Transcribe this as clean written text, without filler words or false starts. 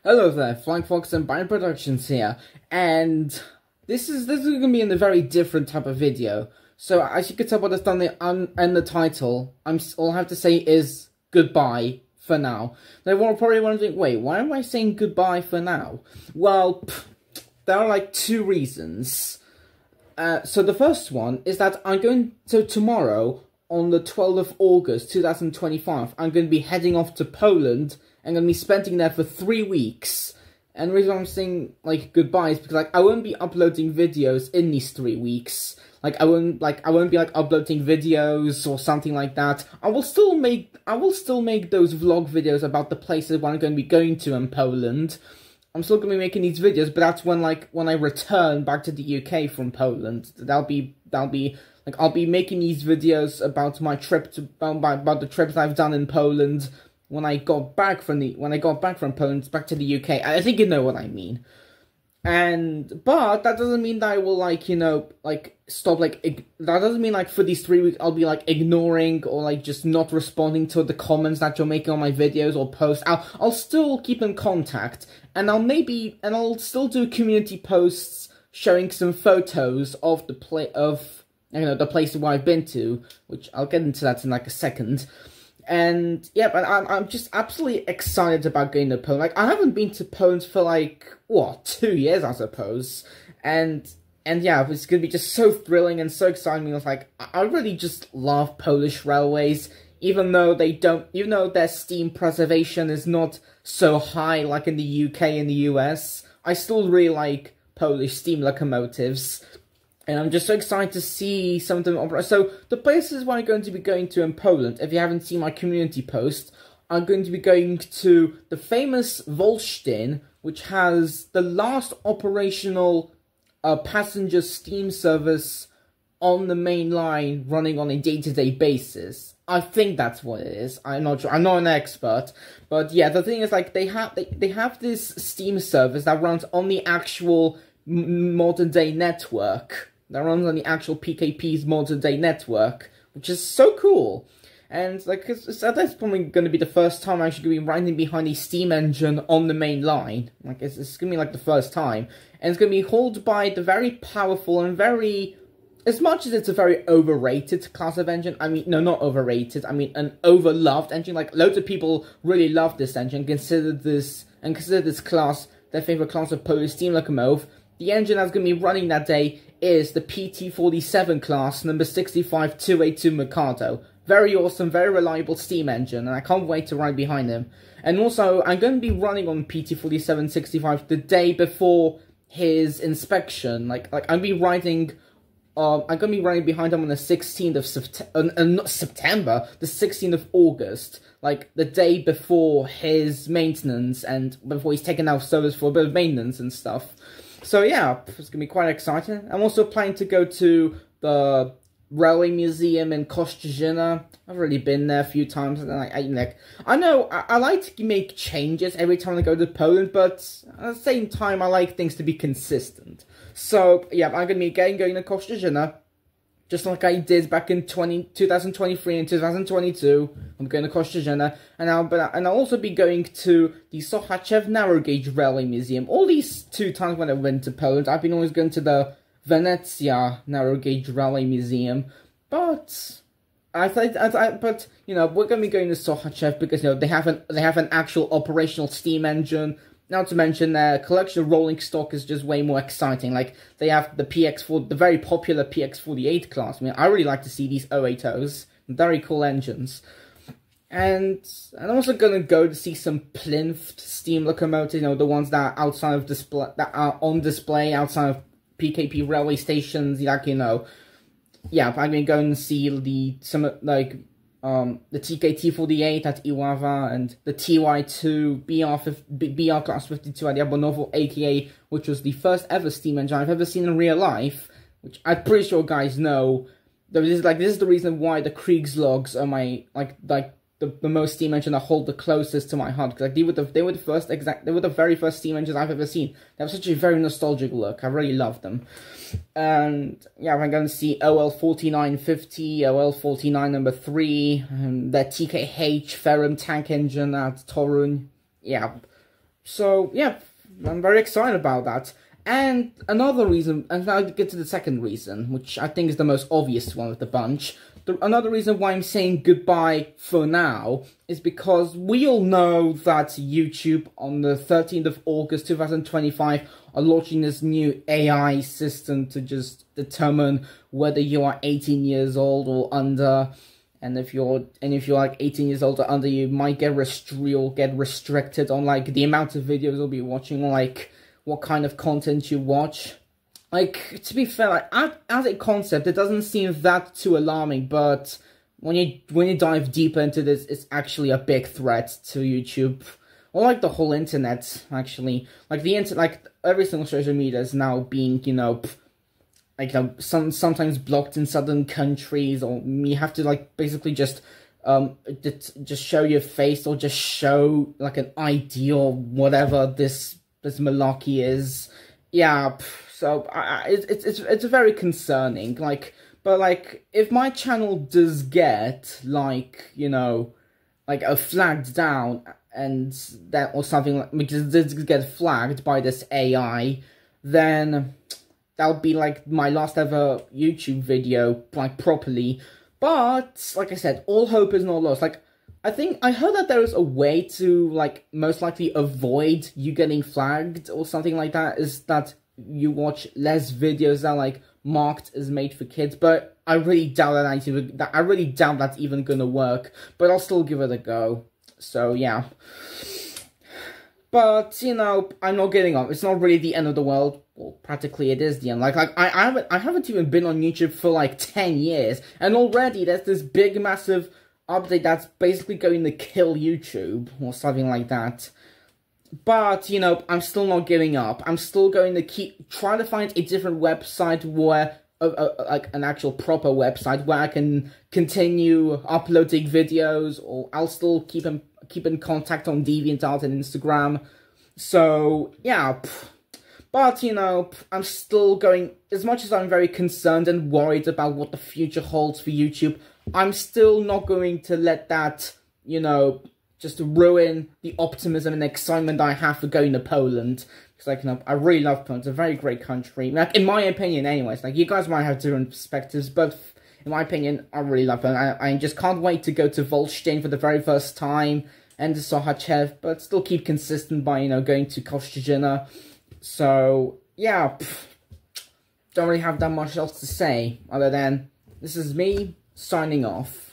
Hello there, Flying Fox and Bind Productions here, and this is going to be in a very different type of video. So as you can tell by the thumbnail and the title, all I have to say is goodbye for now. Now you're probably wondering, wait, why am I saying goodbye for now? Well, there are like two reasons. So the first one is that tomorrow, on the 12th of August 2025, I'm going to be heading off to Poland. I'm going to be spending there for 3 weeks. And the reason I'm saying, like, goodbye is because, I won't be uploading videos in these 3 weeks. I won't be, uploading videos or something like that. I will still make those vlog videos about the places where I'm going to be going to in Poland. I'm still going to be making these videos, but that's when I return back to the UK from Poland. I'll be making these videos about my trip about the trips I've done in Poland when I got back from Poland back to the UK. I think you know what I mean. But that doesn't mean that I will stop that doesn't mean for these 3 weeks I'll be ignoring or just not responding to the comments that you're making on my videos or posts. I'll still keep in contact, and I'll still do community posts showing some photos of the places where I've been to, which I'll get into that in a second. And yeah, but I'm just absolutely excited about going to Poland. I haven't been to Poland for 2 years, I suppose. And yeah, it's gonna be just so thrilling and so exciting. I really just love Polish railways, even though their steam preservation is not so high like in the UK and the US. I still really like Polish steam locomotives. And I'm just so excited to see some of them. So, the places where I'm going to be going to in Poland, if you haven't seen my community post, I'm going to be going to the famous Wolsztyn, which has the last operational passenger steam service on the main line running on a day-to-day basis. I think that's what it is. I'm not sure. I'm not an expert. But yeah, the thing is, they have this steam service that runs on the actual modern-day network. That runs on the actual PKP's modern-day network, which is so cool. And, that's probably going to be the first time I'm actually going to be riding behind a steam engine on the main line. It's going to be, the first time. And it's going to be hauled by the very powerful and as much as it's a very overrated class of engine, no, not overrated, an overloved engine. Loads of people really love this engine, consider this class their favorite class of Polish steam locomotive. The engine that's going to be running that day is the PT47 class, number 65282 Mikado. Very awesome, very reliable steam engine, and I can't wait to ride behind him. And also, I'm going to be running on PT4765 the day before his inspection. I'm going to be riding behind him on the 16th of September, the 16th of August, the day before his maintenance and before he's taken out of service for a bit of maintenance and stuff. So yeah, it's going to be quite exciting. I'm also planning to go to the Railway Museum in Kościerzyna. I've already been there a few times, and I know I like to make changes every time I go to Poland, but at the same time, I like things to be consistent. So yeah, I'm going to be going to Kościerzyna, just like I did back in 2023 and 2022. I'm going to Kościerzyna, and I'll also be going to the Sochaczew Narrow Gauge Railway Museum. All these 2 times when I went to Poland, I've been always going to the Venezia Narrow Gauge Railway Museum, but we're going to be going to Sochaczew because they have an actual operational steam engine. Not to mention their collection of rolling stock is just way more exciting. They have the the very popular PX48 class. I really like to see these 080s. Very cool engines. And I'm also gonna go to see some plinth steam locomotives. The ones that are on display outside of PKP railway stations. Yeah, I'm gonna go and see the TKT48 at Iława and the TY2 BR Class 52 at Jabonowo, aka, which was the first ever steam engine I've ever seen in real life, which I'm pretty sure guys know. This is the reason why the Kriegslogs are my the most steam engine that hold the closest to my heart, because they were the very first steam engines I've ever seen. They have such a very nostalgic look. I really love them. And yeah, I'm going to see OL 4950, OL 49 number 3, the TKH Ferrum tank engine at Toruń. Yeah, So yeah, I'm very excited about that. And another reason, and now to get to the second reason, which I think is the most obvious one of the bunch. Another reason why I'm saying goodbye for now is because we all know that YouTube on the 13th of August 2025 are launching this new AI system to just determine whether you are 18 years old or under. And if you're like 18 years old or under, you might get restricted on like the amount of videos you'll be watching, like what kind of content you watch. Like, to be fair, like, as a concept, it doesn't seem that too alarming, but when you dive deeper into this, it's actually a big threat to YouTube, or like the whole internet, actually. Like like every single social media is now being, sometimes blocked in certain countries, or you have to like basically just show your face, or just show like an ID or whatever this malarkey is. Yeah. So it's very concerning, but if my channel does get like a flagged down and that or something, like because it does get flagged by this AI, then that'll be like my last ever YouTube video like properly. But like I said, all hope is not lost. Like I heard that there is a way to like most likely avoid you getting flagged or something like that. Is that you watch less videos that like marked as made for kids, but I really doubt that's even gonna work. But I'll still give it a go. So yeah. But I'm not getting up. It's not really the end of the world. Well, practically it is the end. Like I haven't even been on YouTube for like 10 years, and already there's this big massive update that's basically going to kill YouTube or something like that. But, I'm still not giving up. I'm still going to keep trying to find a different website where, like an actual proper website where I can continue uploading videos, or I'll still keep in contact on DeviantArt and Instagram. So, yeah. But, I'm still going, as much as I'm very concerned and worried about what the future holds for YouTube, I'm still not going to let that, just to ruin the optimism and excitement I have for going to Poland. Because, I really love Poland. It's a very great country. Like, in my opinion, anyways. Like, you guys might have different perspectives, but in my opinion, I really love Poland. I just can't wait to go to Wolsztyn for the very first time, and to Sohachev, but still keep consistent by, going to Koszalina. So, yeah. Don't really have that much else to say, other than, this is me, signing off.